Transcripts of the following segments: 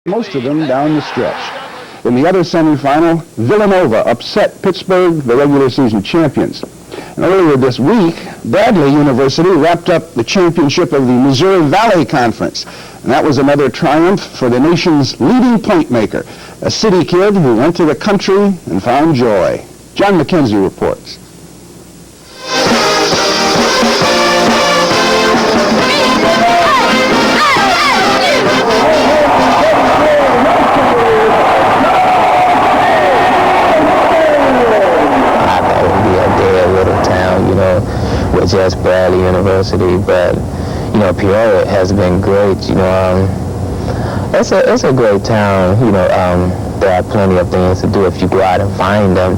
most of them down the stretch. In the other semifinal, Villanova upset Pittsburgh, the regular season champions. And earlier this week, Bradley University wrapped up the championship of the Missouri Valley Conference. And that was another triumph for the nation's leading point maker, a city kid who went to the country and found joy. John McKenzie reports. With just Bradley University, but Peoria has been great. It's a great town. There are plenty of things to do if you go out and find them.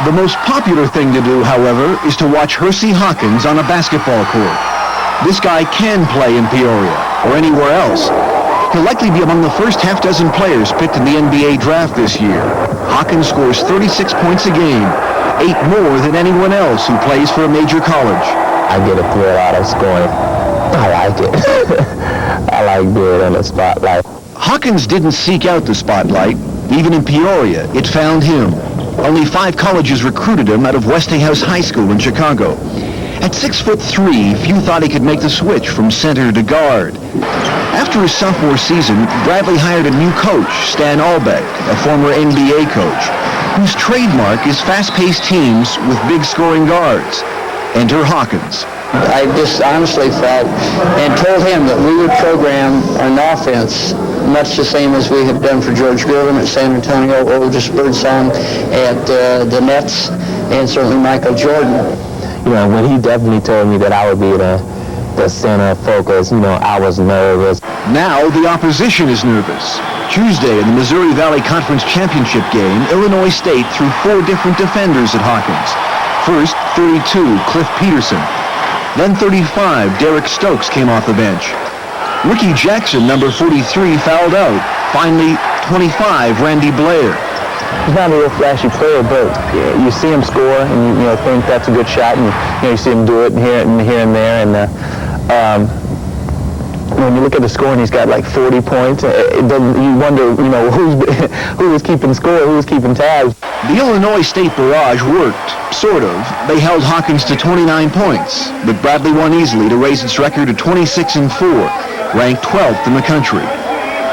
The most popular thing to do, however, is to watch Hersey Hawkins on a basketball court. This guy can play in Peoria or anywhere else. He'll likely be among the first half-dozen players picked in the NBA draft this year. Hawkins scores 36 points a game, 8 more than anyone else who plays for a major college. I get a thrill out of scoring. I like it. I like being in the spotlight. Hawkins didn't seek out the spotlight. Even in Peoria, it found him. Only 5 colleges recruited him out of Westinghouse High School in Chicago. At 6'3", few thought he could make the switch from center to guard. After his sophomore season, Bradley hired a new coach, Stan Albeck, a former NBA coach, whose trademark is fast-paced teams with big scoring guards. Enter Hawkins. I just honestly felt and told him that we would program an offense much the same as we have done for George Gervin at San Antonio, Otis Birdsong at the Nets, and certainly Michael Jordan. When he definitely told me that I would be the center of focus, I was nervous. Now the opposition is nervous. Tuesday in the Missouri Valley Conference Championship game, Illinois State threw 4 different defenders at Hawkins. First, 32, Cliff Peterson. Then 35, Derek Stokes came off the bench. Ricky Jackson, number 43, fouled out. Finally, 25, Randy Blair. He's not a real flashy player, but you see him score, and you think that's a good shot, and you see him do it here and there, and when you look at the score and he's got like 40 points, you wonder, who was keeping score, who was keeping tabs. The Illinois State barrage worked, sort of. They held Hawkins to 29 points, but Bradley won easily to raise its record to 26-4, ranked 12th in the country.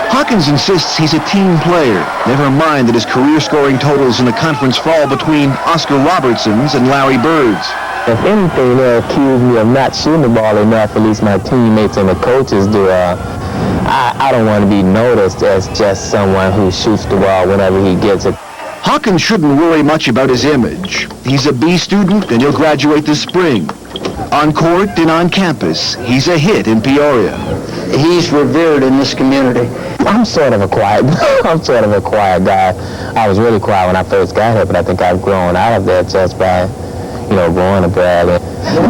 Hawkins insists he's a team player, never mind that his career scoring totals in the conference fall between Oscar Robertson's and Larry Bird's. If anything, they'll accuse me of not shooting the ball enough, at least my teammates and the coaches do. I don't want to be noticed as just someone who shoots the ball whenever he gets it. Hawkins shouldn't worry much about his image. He's a B student and he'll graduate this spring. On court and on campus, he's a hit in Peoria. He's revered in this community. I'm sort of a quiet guy. I was really quiet when I first got here, but I think I've grown out of that just by going to Bradley.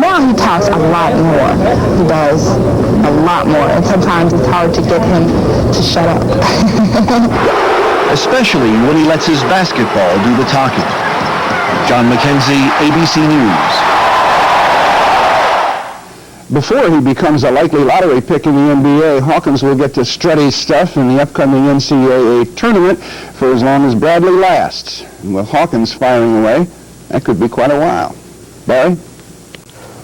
Now he talks a lot more. He does a lot more, and sometimes it's hard to get him to shut up. Especially when he lets his basketball do the talking. John McKenzie, ABC News. Before he becomes a likely lottery pick in the NBA, Hawkins will get to strut his stuff in the upcoming NCAA tournament for as long as Bradley lasts. And with Hawkins firing away, that could be quite a while. Barry?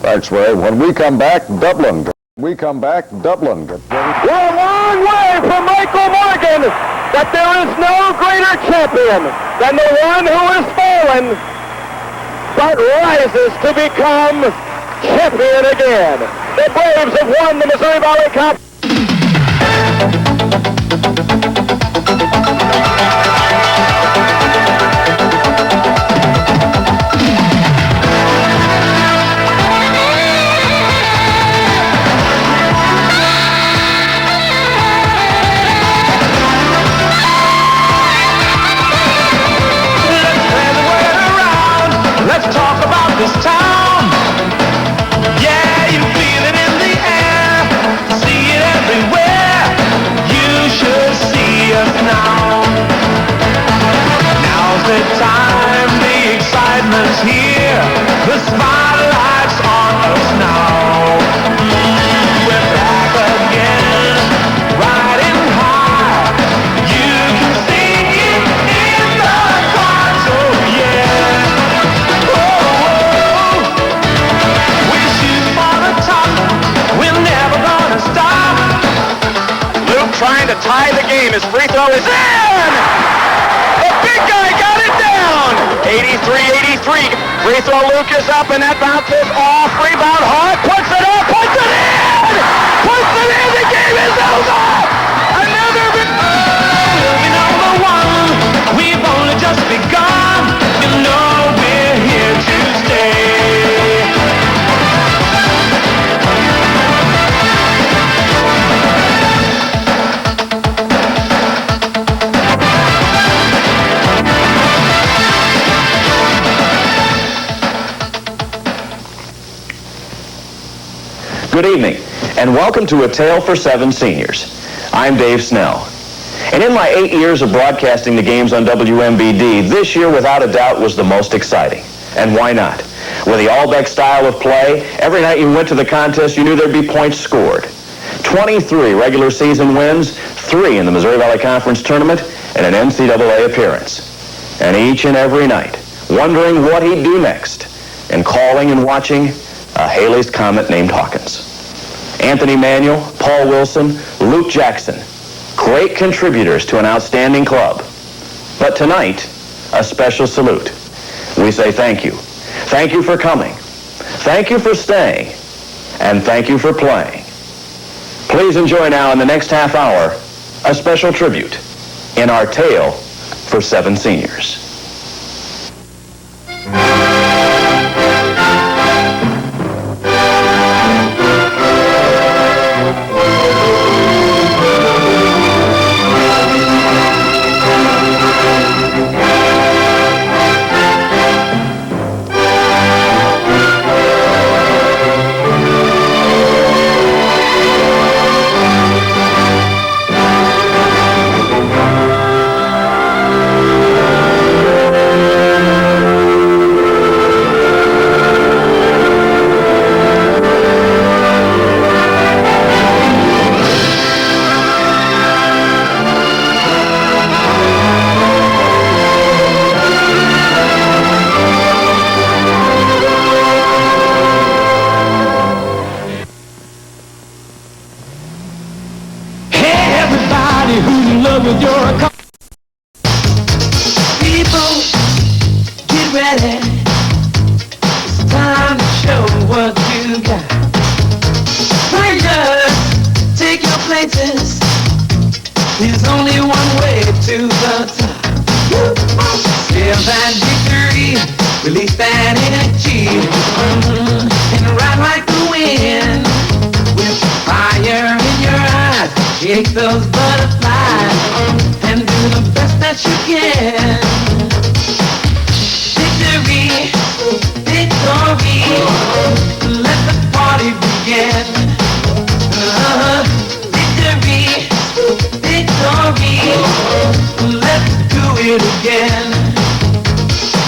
Thanks, Ray. When we come back, Dublin. We're a long way from Michael Morgan, that there is no greater champion than the one who has fallen, but rises to become champion again. The Braves have won the Missouri Valley Cup. This town, yeah, you feel it in the air, see it everywhere, you should see us now. Now's the time, the excitement's here, the spotlight's on us now. We're back again, riding high, you game. His free throw is in! The big guy got it down! 83-83. Free throw Lucas up, and that bounces off. Rebound Hart puts it up, puts it in! Puts it in! The game is over! Another Number one, we've only just begun. You know we're here to stay. Good evening, and welcome to A Tale for Seven Seniors. I'm Dave Snell. And in my 8 years of broadcasting the games on WMBD, this year, without a doubt, was the most exciting. And why not? With the Allbeck style of play, every night you went to the contest, you knew there'd be points scored. 23 regular season wins, 3 in the Missouri Valley Conference Tournament, and an NCAA appearance. And each and every night, wondering what he'd do next, and calling and watching a Haley's Comet named Hawkins. Anthony Manuel, Paul Wilson, Luke Jackson, great contributors to an outstanding club. But tonight, a special salute. We say thank you. Thank you for coming. Thank you for staying. And thank you for playing. Please enjoy now in the next half hour a special tribute in our Tale for Seven Seniors. With your people, get ready. It's time to show what you got. Strangers, take your places. There's only one way to the top. Feel that victory, release that energy, and ride like the wind. With fire in your eyes, shake those butterflies, and do the best that you can. Victory, victory, let the party begin. Victory, victory, let's do it again.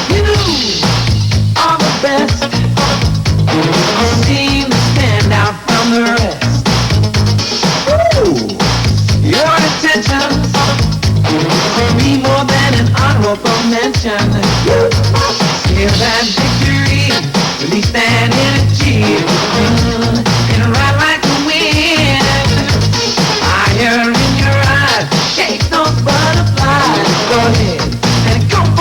You are the best, you seem to stand out from the rest. Your intentions be more than an honorable mention. Feel that victory, release that energy, and ride like the wind. Fire in your eyes, shake those butterflies. Go ahead and go for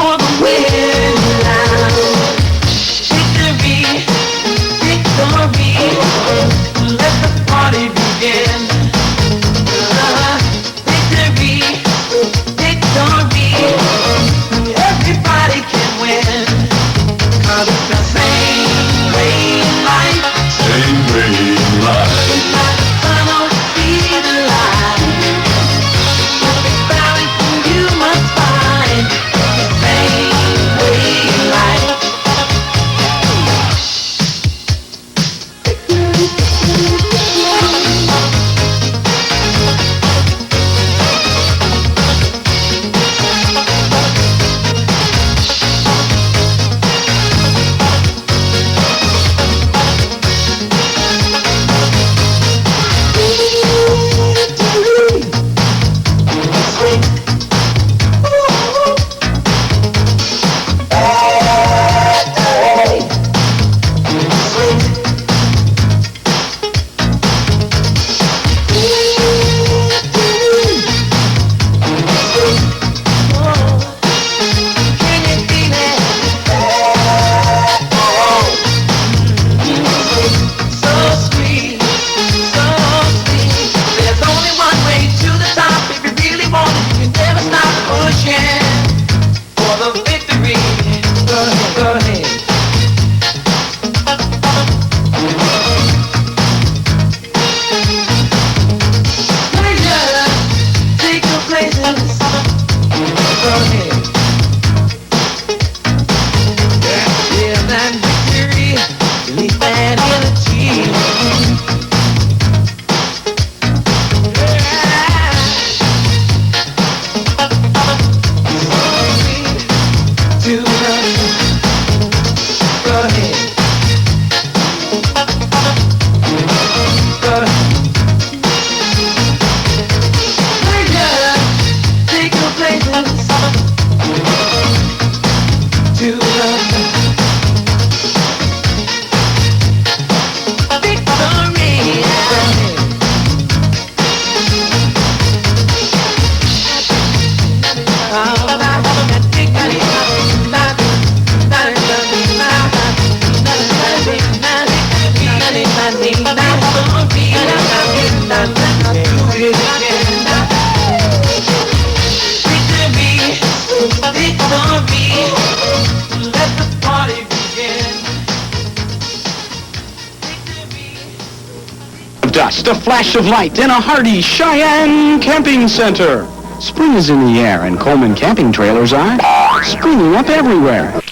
Dust, a flash of light, and a hearty Cheyenne Camping Center. Spring is in the air, and Coleman camping trailers are springing up everywhere.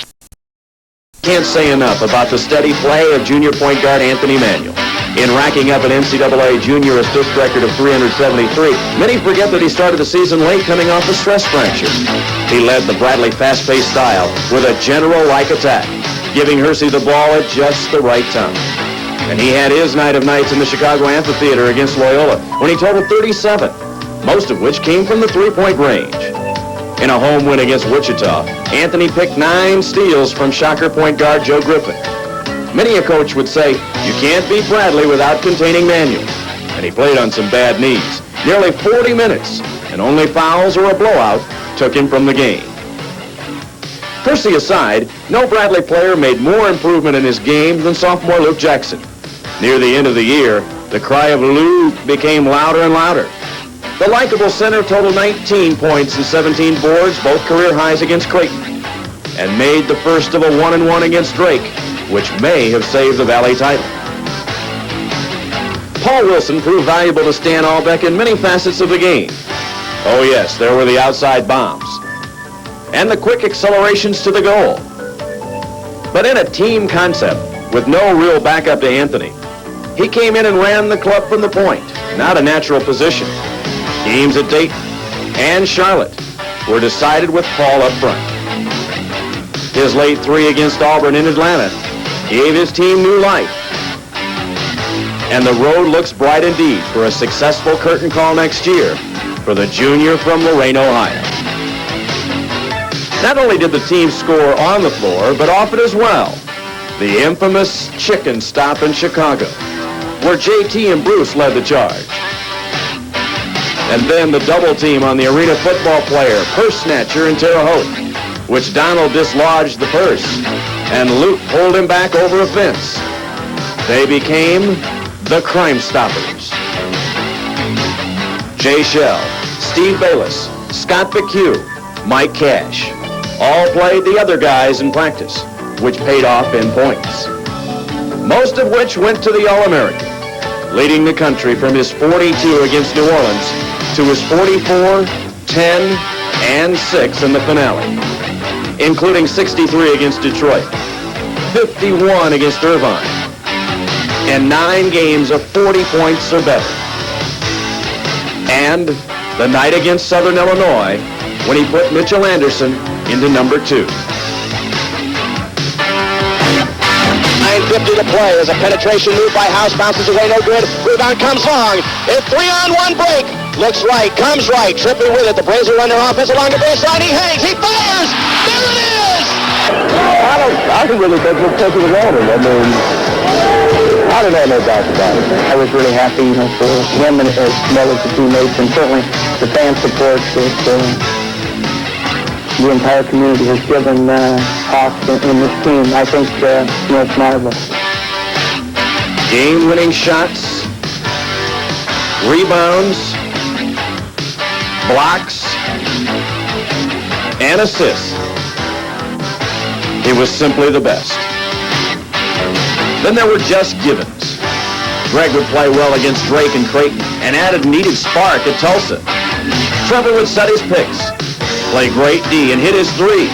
Can't say enough about the steady play of junior point guard Anthony Manuel. In racking up an NCAA junior assist record of 373, many forget that he started the season late coming off a stress fracture. He led the Bradley fast-paced style with a general-like attack, giving Hersey the ball at just the right time. And he had his night of nights in the Chicago Amphitheater against Loyola when he totaled 37, most of which came from the three-point range. In a home win against Wichita, Anthony picked 9 steals from Shocker point guard Joe Griffin. Many a coach would say, you can't beat Bradley without containing Manuel. And he played on some bad knees. Nearly 40 minutes, and only fouls or a blowout took him from the game. Hersey aside, no Bradley player made more improvement in his game than sophomore Luke Jackson. Near the end of the year, the cry of Luke became louder and louder. The likable center totaled 19 points and 17 boards, both career highs against Creighton, and made the first of a 1-and-1 against Drake, which may have saved the Valley title. Paul Wilson proved valuable to Stan Albeck in many facets of the game. Oh yes, there were the outside bombs and the quick accelerations to the goal. But in a team concept with no real backup to Anthony, he came in and ran the club from the point, not a natural position. Games at Dayton and Charlotte were decided with Paul up front. His late 3 against Auburn in Atlanta gave his team new life. And the road looks bright indeed for a successful curtain call next year for the junior from Lorain, Ohio. Not only did the team score on the floor, but off it as well. The infamous chicken stop in Chicago, where JT and Bruce led the charge. And then the double team on the arena football player, purse snatcher in Terre Haute, which Donald dislodged the purse, and Luke pulled him back over a fence. They became the Crime Stoppers. Jay Shell, Steve Bayless, Scott McHugh, Mike Cash, all played the other guys in practice, which paid off in points. Most of which went to the All-American, leading the country from his 42 against New Orleans to his 44, 10, and 6 in the finale, including 63 against Detroit, 51 against Irvine, and 9 games of 40 points or better. And the night against Southern Illinois, when he put Mitchell Anderson into number 2. 9:50 to play as a penetration move by House bounces away, no good. Rebound comes long. A 3-on-1 break. Looks right, comes right, tripping with it. The Braves are running their offense along the baseline. He hangs, he fires. There it is. I don't really think we'll take it around him. I mean, I don't have no doubt about it. I was really happy, for him and as well as the teammates, and certainly the fan support that the entire community has given us in this team. I think it's marvelous. Game-winning shots, rebounds, blocks, and assists. He was simply the best. Then there were just givens. Greg would play well against Drake and Creighton and added a needed spark at Tulsa. Trevor would set his picks. play great D and hit his threes.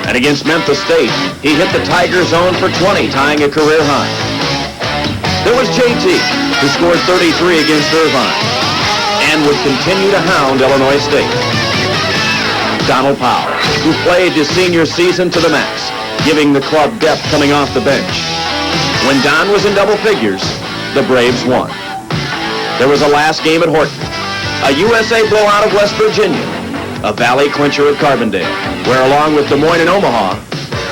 And against Memphis State, he hit the Tiger zone for 20, tying a career high. There was JT, who scored 33 against Irvine and would continue to hound Illinois State. Donald Powell, who played his senior season to the max, giving the club depth coming off the bench. When Don was in double figures, the Braves won. There was a last game at Horton, a USA blowout of West Virginia, a Valley clincher at Carbondale, where along with Des Moines and Omaha,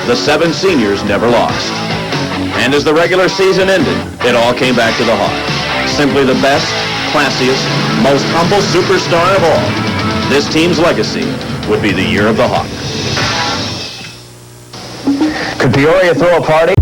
the 7 seniors never lost. And as the regular season ended, it all came back to the Hawk. Simply the best, classiest, most humble superstar of all. This team's legacy would be the year of the Hawk. Could Peoria throw a party?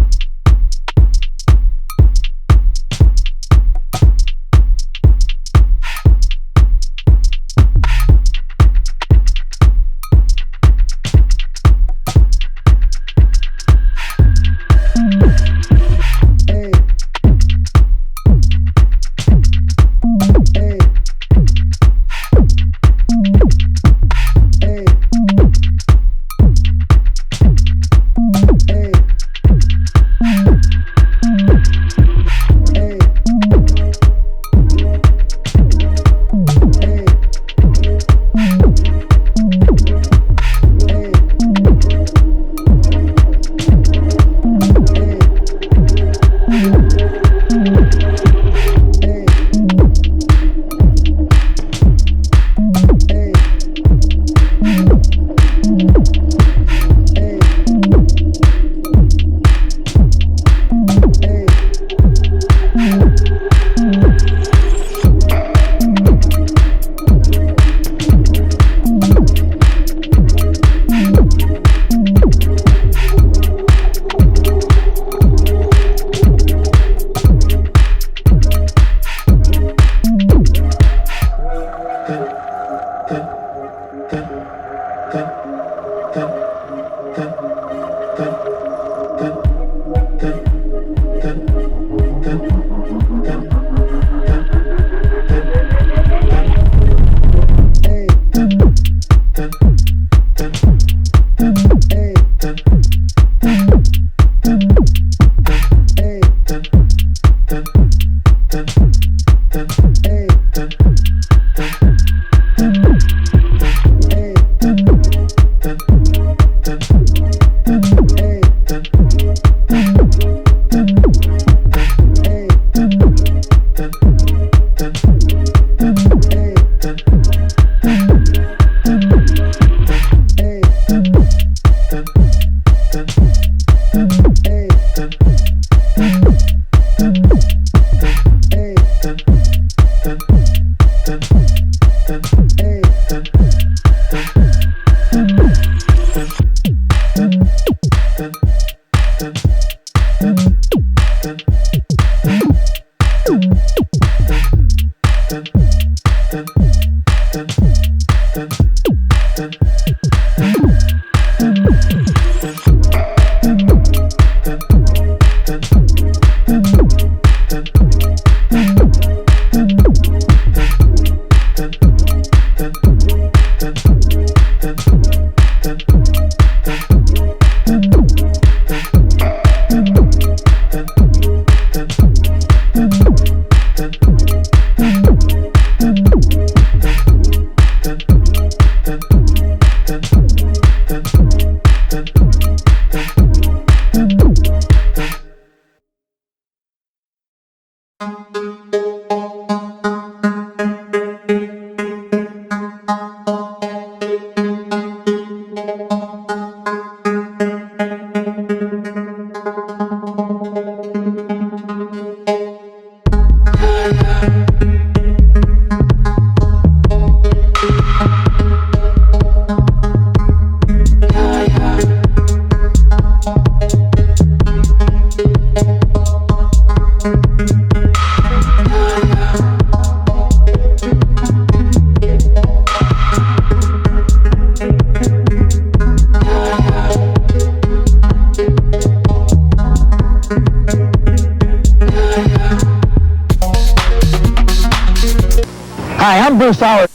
Hi, I'm Bruce Howard.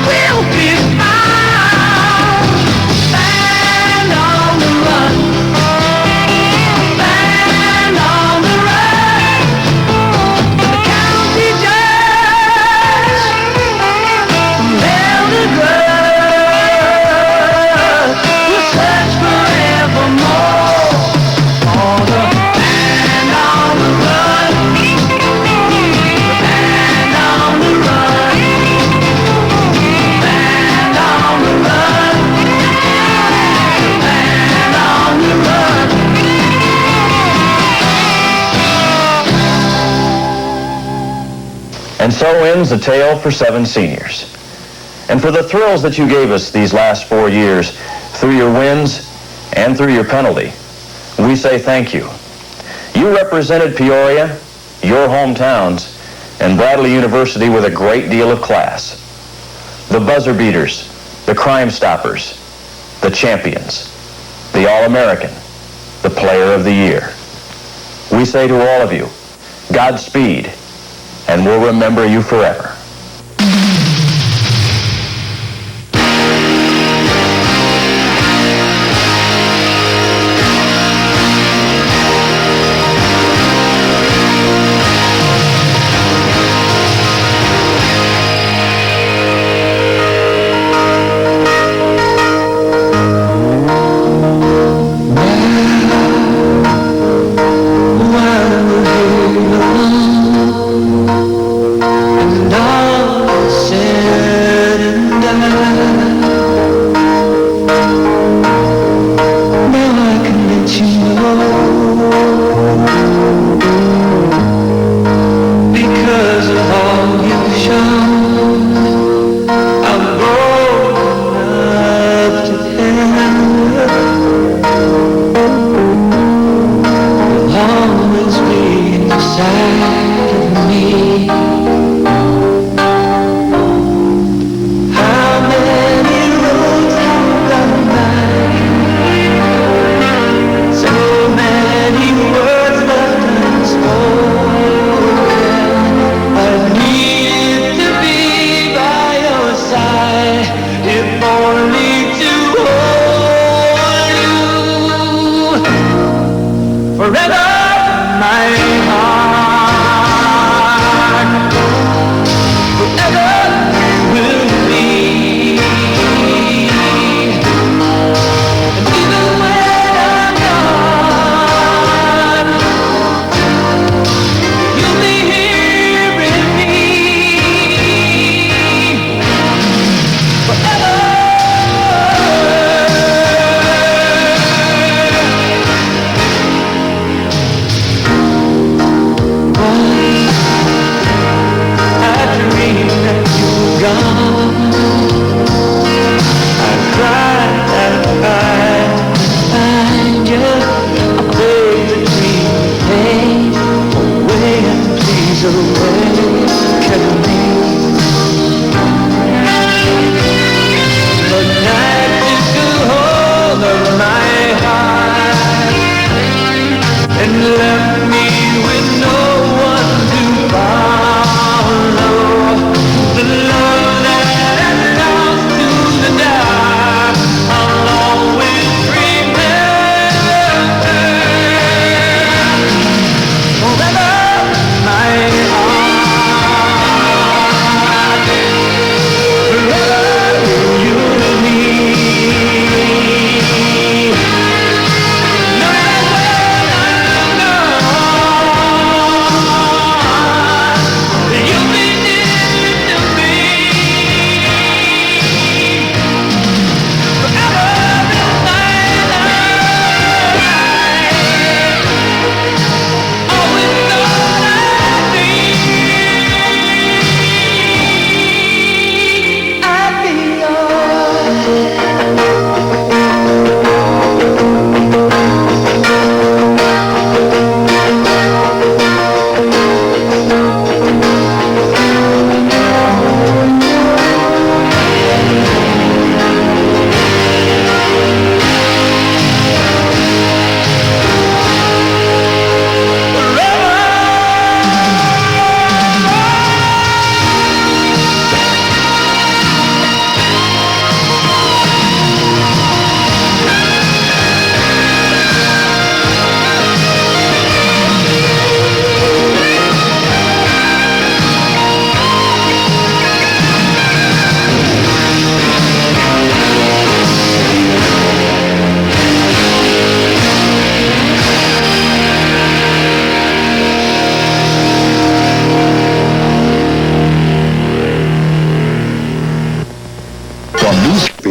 we'll be found. Band on the run. Band on the run. The county judge held a grudge. We'll search forevermore for the band on the run. Band on the run. Band on the run. Band on the run. And so ends A Tale for Seven Seniors. And for the thrills that you gave us these last 4 years, through your wins and through your penalty, we say thank you. You represented Peoria, your hometowns, and Bradley University with a great deal of class. The buzzer beaters, the crime stoppers, the champions, the All-American, the Player of the Year. We say to all of you, Godspeed, and we'll remember you forever. And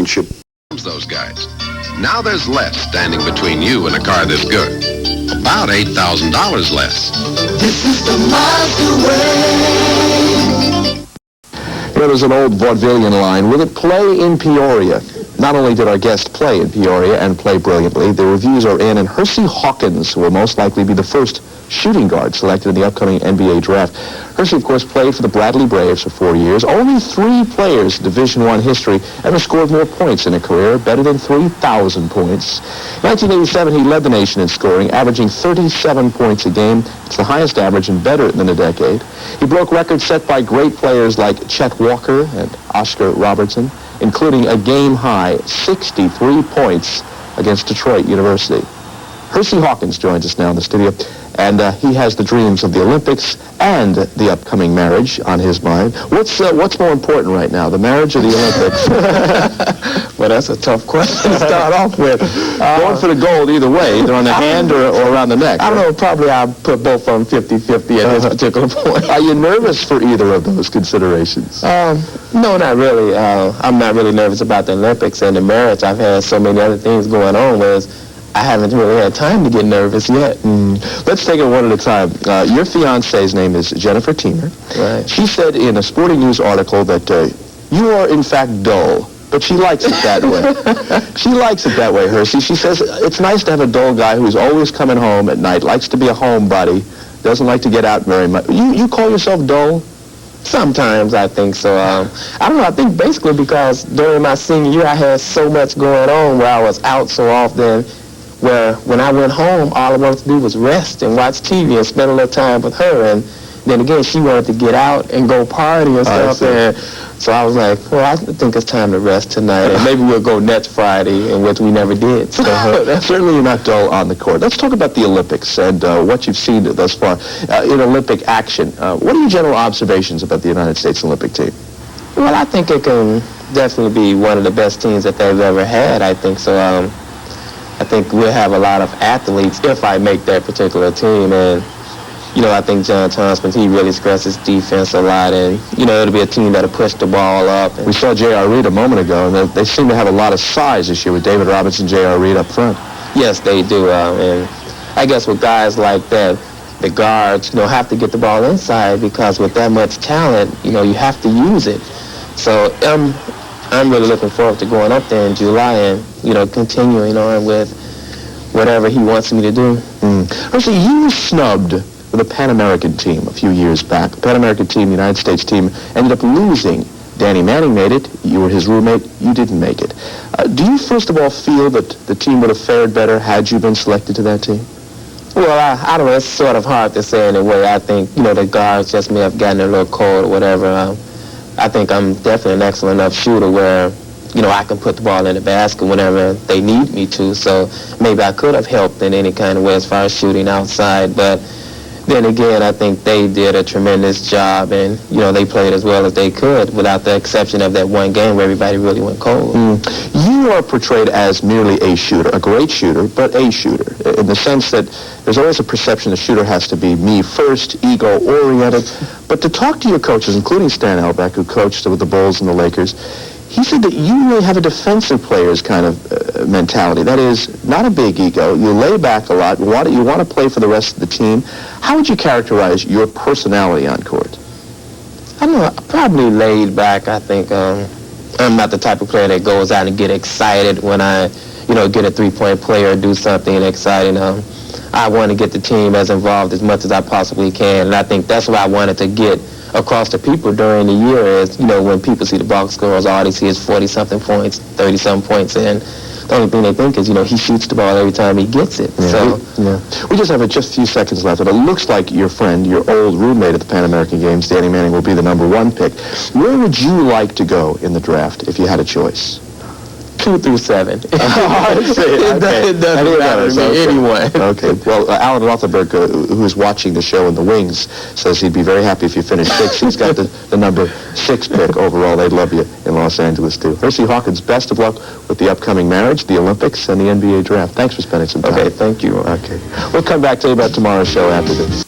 championship. Those guys. Now there's less standing between you and a car this good. About $8,000 less. This is the Mazda way. There's an old vaudevillian line. Will it play in Peoria? Not only did our guest play in Peoria and play brilliantly, the reviews are in, and Hersey Hawkins will most likely be the first shooting guard selected in the upcoming NBA draft. Hersey, of course, played for the Bradley Braves for 4 years. Only 3 players in Division I history ever scored more points in a career, better than 3,000 points. In 1987, he led the nation in scoring, averaging 37 points a game. It's the highest average and better than a decade. He broke records set by great players like Chet Walker and Oscar Robertson, including a game-high 63 points against Detroit University. Hersey Hawkins joins us now in the studio, and he has the dreams of the Olympics and the upcoming marriage on his mind. What's more important right now, the marriage or the Olympics? Well, that's a tough question to start off with. Going for the gold either way, either on the hand or around the neck. I don't know, probably I'll put both of them 50-50 at this particular point. Are you nervous for either of those considerations? No, not really. I'm not really nervous about the Olympics and the marriage. I've had so many other things going on, whereas I haven't really had time to get nervous yet. Let's take it one at a time. Your fiance's name is Jennifer Teamer. Right. She said in a Sporting News article that you are in fact dull, but she likes it that way. She likes it that way, Hersey. She says it's nice to have a dull guy who's always coming home at night, likes to be a homebody, doesn't like to get out very much. You call yourself dull? Sometimes I think so. I don't know. I think basically because during my senior year I had so much going on where I was out so often, where when I went home, all I wanted to do was rest and watch TV and spend a little time with her. And then again, she wanted to get out and go party and stuff. And so I was like, well, I think it's time to rest tonight. And maybe we'll go next Friday, in which we never did. So certainly you're not dull on the court. Let's talk about the Olympics and what you've seen thus far in Olympic action. What are your general observations about the United States Olympic team? Well, I think it can definitely be one of the best teams that they've ever had. I think so. I think we'll have a lot of athletes if I make that particular team. And, you know, I think John Thompson, he really stresses defense a lot. And, you know, it'll be a team that'll push the ball up. We saw J.R. Reed a moment ago, and they seem to have a lot of size this year with David Robinson, J.R. Reed up front. Yes, they do. And I guess with guys like that, the guards, you know, have to get the ball inside because with that much talent, you know, you have to use it. So I'm really looking forward to going up there in July and, you know, continuing on with whatever he wants me to do. Hersey, you were snubbed for the Pan American team a few years back. The Pan American team, the United States team, ended up losing. Danny Manning made it. You were his roommate. You didn't make it. Do you, first of all, feel that the team would have fared better had you been selected to that team? Well, I don't know. It's sort of hard to say in a way. I think, you know, the guards just may have gotten a little cold or whatever. I think I'm definitely an excellent enough shooter where, you know, I can put the ball in the basket whenever they need me to. So maybe I could have helped in any kind of way as far as shooting outside. But then again, I think they did a tremendous job, and, you know, they played as well as they could without the exception of that one game where everybody really went cold. You are portrayed as merely a shooter, a great shooter, but a shooter, in the sense that there's always a perception the shooter has to be me first, ego-oriented. But to talk to your coaches, including Stan Elbeck, who coached with the Bulls and the Lakers, he said that you really have a defensive player's kind of mentality. That is, not a big ego. You lay back a lot. You want to play for the rest of the team. How would you characterize your personality on court? I don't know. Probably laid back. I think I'm not the type of player that goes out and get excited when I, you know, get a three-point play or do something exciting. I want to get the team as involved as much as I possibly can, and I think that's what I wanted to get across to people during the year is, you know, when people see the box scores, all they see is 40-something points, 30-something points, and the only thing they think is, you know, he shoots the ball every time he gets it. We just have just a few seconds left, and it looks like your friend, your old roommate at the Pan American Games, Danny Manning, will be the #1 pick. Where would you like to go in the draft if you had a choice? 2 through 7. It doesn't matter to me, anyone. Okay. Well, Alan Rothenberg, who's watching the show in the wings, says he'd be very happy if you finished 6th. He's got the #6 pick overall. They'd love you in Los Angeles, too. Hersey Hawkins, best of luck with the upcoming marriage, the Olympics, and the NBA draft. Thanks for spending some time. Okay, thank you. Okay. We'll come back to you about tomorrow's show after this.